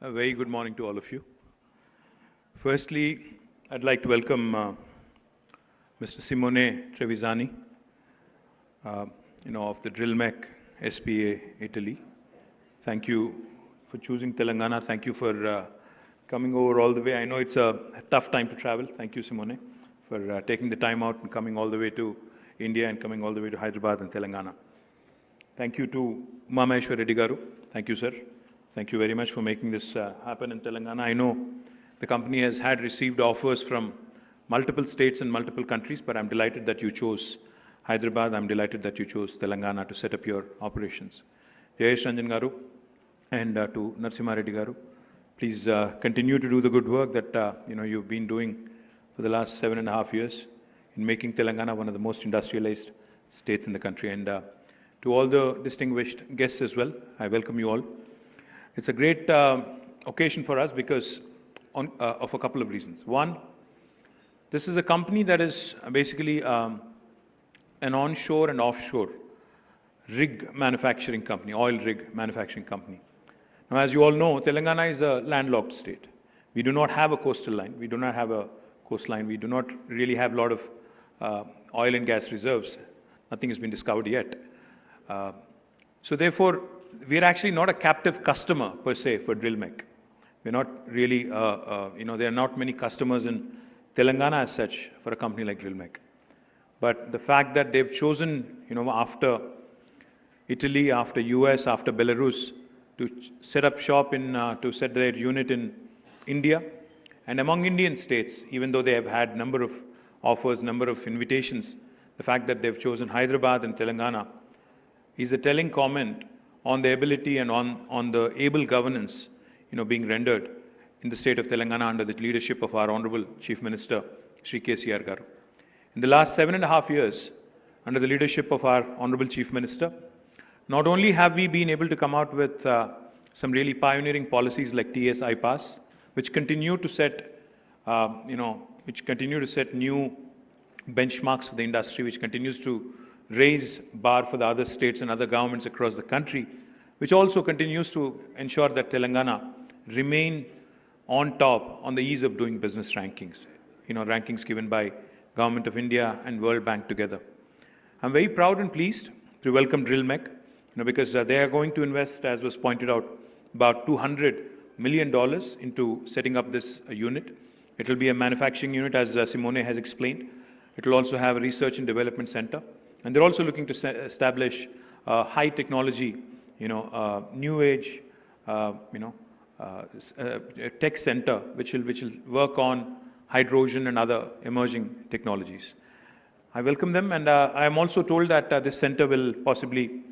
A very good morning to all of you. Firstly, I'd like to welcome Mr. Simone Trevisani, of the DrillMech SPA Italy. Thank you for choosing Telangana. Thank you for coming over all the way. I know it's a tough time to travel. Thank you, Simone, for taking the time out and coming all the way to India and coming all the way to Hyderabad and Telangana. Thank you to Umameshwar Reddy Garu. Thank you, sir. Thank you very much for making this happen in Telangana. I know the company has received offers from multiple states and multiple countries, but I'm delighted that you chose Hyderabad. I'm delighted that you chose Telangana to set up your operations. Jayesh Ranjan Garu and to Narasimha Reddy Garu, please continue to do the good work that you've been doing for the last 7.5 years in making Telangana one of the most industrialized states in the country. And to all the distinguished guests as well, I welcome you all. It's a great occasion for us because of a couple of reasons. One, this is a company that is basically an onshore and offshore rig manufacturing company, oil rig manufacturing company. Now, as you all know, Telangana is a landlocked state. We do not have a coastal line. We do not have a coastline. We do not really have a lot of oil and gas reserves. Nothing has been discovered yet. So therefore, we are actually not a captive customer per se for DrillMech. We're not really, there are not many customers in Telangana as such for a company like DrillMech. But the fact that they've chosen, after Italy, after US, after Belarus, to set up shop to set their unit in India, and among Indian states, even though they have had number of offers, number of invitations, the fact that they've chosen Hyderabad and Telangana is a telling comment on the ability and on the able governance, being rendered in the state of Telangana under the leadership of our Honorable Chief Minister, Shri KCR Garu. In the last 7.5 years, under the leadership of our Honorable Chief Minister, not only have we been able to come out with some really pioneering policies like TS iPass, which continue to set, new benchmarks for the industry, which continues to raise bar for the other states and other governments across the country, which also continues to ensure that Telangana remain on top on the ease of doing business rankings, rankings given by Government of India and World Bank together. I'm very proud and pleased to welcome DrillMech, because they are going to invest, as was pointed out, about $200 million into setting up this unit. It will be a manufacturing unit, as Simone has explained. It will also have a research and development center. And they're also looking to establish a high technology, new age, tech center, which will work on hydrogen and other emerging technologies. I welcome them, and I am also told that this center will possibly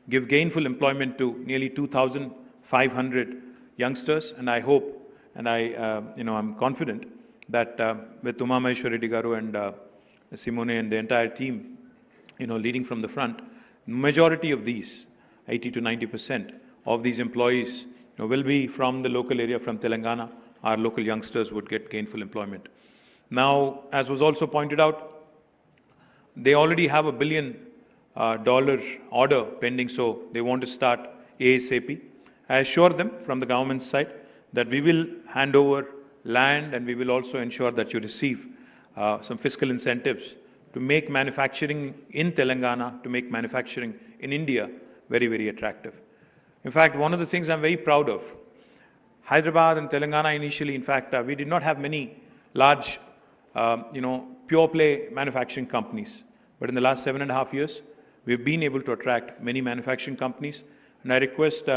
give gainful employment to nearly 2,500 youngsters, and I hope, and I'm confident that with Umameshwar Reddy Garu and Simone and the entire team, leading from the front, majority of these, 80 to 90% of these employees, will be from the local area, from Telangana. Our local youngsters would get gainful employment. Now, as was also pointed out, they already have $1 billion order pending, so they want to start ASAP. I assure them from the government's side that we will hand over land and we will also ensure that you receive some fiscal incentives to make manufacturing in Telangana, to make manufacturing in India very, very attractive. In fact, one of the things I'm very proud of, Hyderabad and Telangana initially, in fact, we did not have many large, pure play manufacturing companies. But in the last 7.5 years, we've been able to attract many manufacturing companies. And I request,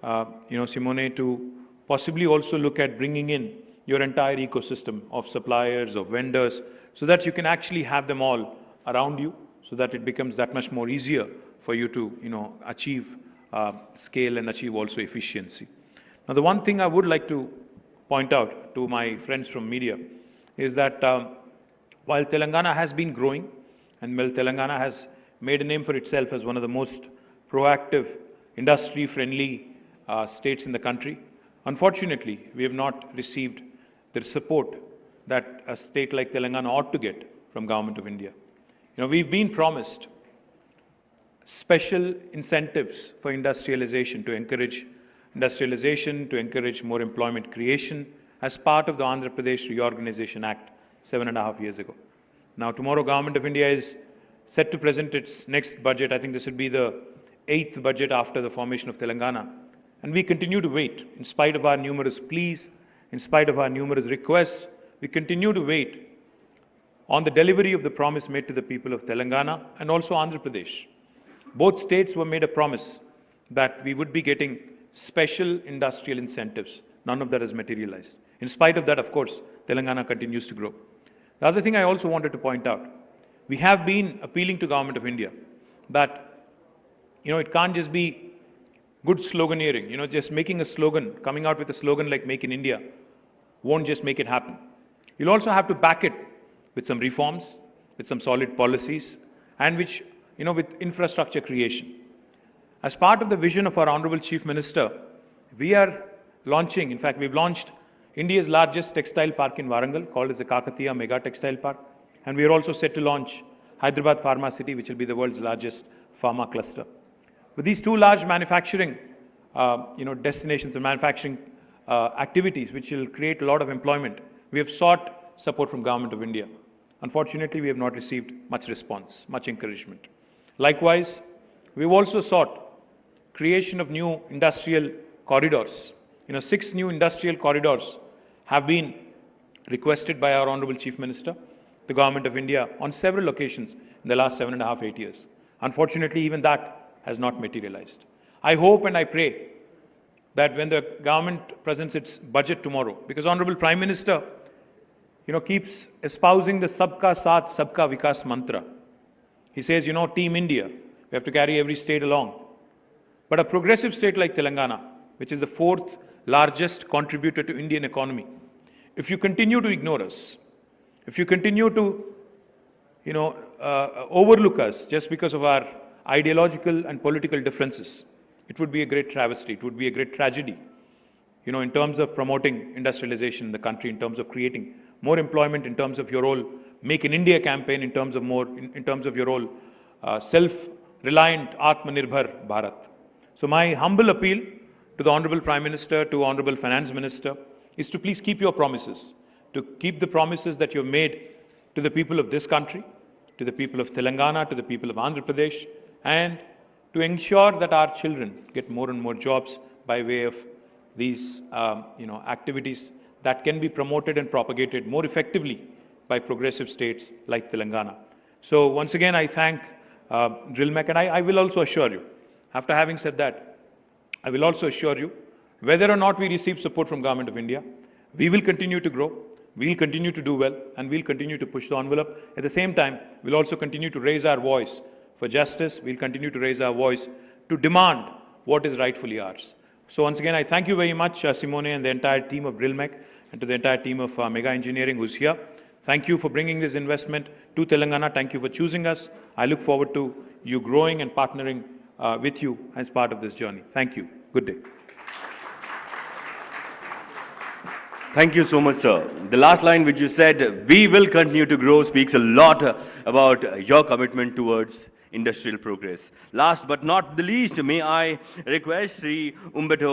Simone, to possibly also look at bringing in your entire ecosystem of suppliers, of vendors, so that you can actually have them all around you, so that it becomes that much more easier for you to, achieve scale and achieve also efficiency. Now, the one thing I would like to point out to my friends from media is that while Telangana has been growing, and while Telangana has made a name for itself as one of the most proactive, industry-friendly states in the country, unfortunately, we have not received the support that a state like Telangana ought to get from Government of India. We've been promised special incentives for industrialization to encourage industrialization, to encourage more employment creation as part of the Andhra Pradesh Reorganization Act 7.5 years ago. Now, tomorrow, Government of India is set to present its next budget. I think this will be the 8th budget after the formation of Telangana. And we continue to wait, in spite of our numerous pleas, in spite of our numerous requests, we continue to wait on the delivery of the promise made to the people of Telangana and also Andhra Pradesh. Both states were made a promise that we would be getting special industrial incentives. None of that has materialized. In spite of that, of course, Telangana continues to grow. The other thing I also wanted to point out, we have been appealing to Government of India that, it can't just be good sloganeering, just making a slogan, coming out with a slogan like Make in India won't just make it happen. You'll also have to back it with some reforms, with some solid policies, and with infrastructure creation. As part of the vision of our Honorable Chief Minister, we are launching, in fact, we've launched India's largest textile park in Warangal, called as the Kakatiya Mega Textile Park. And we are also set to launch Hyderabad Pharma City, which will be the world's largest pharma cluster. With these two large manufacturing, destinations and manufacturing activities, which will create a lot of employment, we have sought support from Government of India. Unfortunately, we have not received much response, much encouragement. Likewise, we've also sought creation of new industrial corridors. 6 new industrial corridors have been requested by our Honorable Chief Minister, the Government of India, on several occasions in the last 7.5, 8 years. Unfortunately, even that has not materialized. I hope and I pray that when the government presents its budget tomorrow, because Honorable Prime Minister, keeps espousing the Sabka Saath, Sabka Vikas mantra. He says, Team India, we have to carry every state along. But a progressive state like Telangana, which is the 4th largest contributor to Indian economy, if you continue to ignore us, if you continue to, overlook us just because of our ideological and political differences, it would be a great travesty, it would be a great tragedy, in terms of promoting industrialization in the country, in terms of creating more employment, in terms of your whole Make in India campaign, in terms of your whole self-reliant Atmanirbhar Bharat. So my humble appeal to the Honorable Prime Minister, to Honorable Finance Minister, is to please keep your promises, to keep the promises that you have made to the people of this country, to the people of Telangana, to the people of Andhra Pradesh, and to ensure that our children get more and more jobs by way of these, activities that can be promoted and propagated more effectively by progressive states like Telangana. So once again, I thank DrillMech, and I will also assure you, after having said that, I will also assure you, whether or not we receive support from Government of India, we will continue to grow, we will continue to do well, and we will continue to push the envelope. At the same time, we will also continue to raise our voice for justice. We will continue to raise our voice to demand what is rightfully ours. So once again, I thank you very much, Simone and the entire team of DrillMech, and to the entire team of Mega Engineering who's here. Thank you for bringing this investment to Telangana. Thank you for choosing us. I look forward to you growing and partnering with you as part of this journey. Thank you. Good day. Thank you so much, sir. The last line which you said, "We will continue to grow," speaks a lot about your commitment towards industrial progress. Last but not the least, may I request Sri Umberto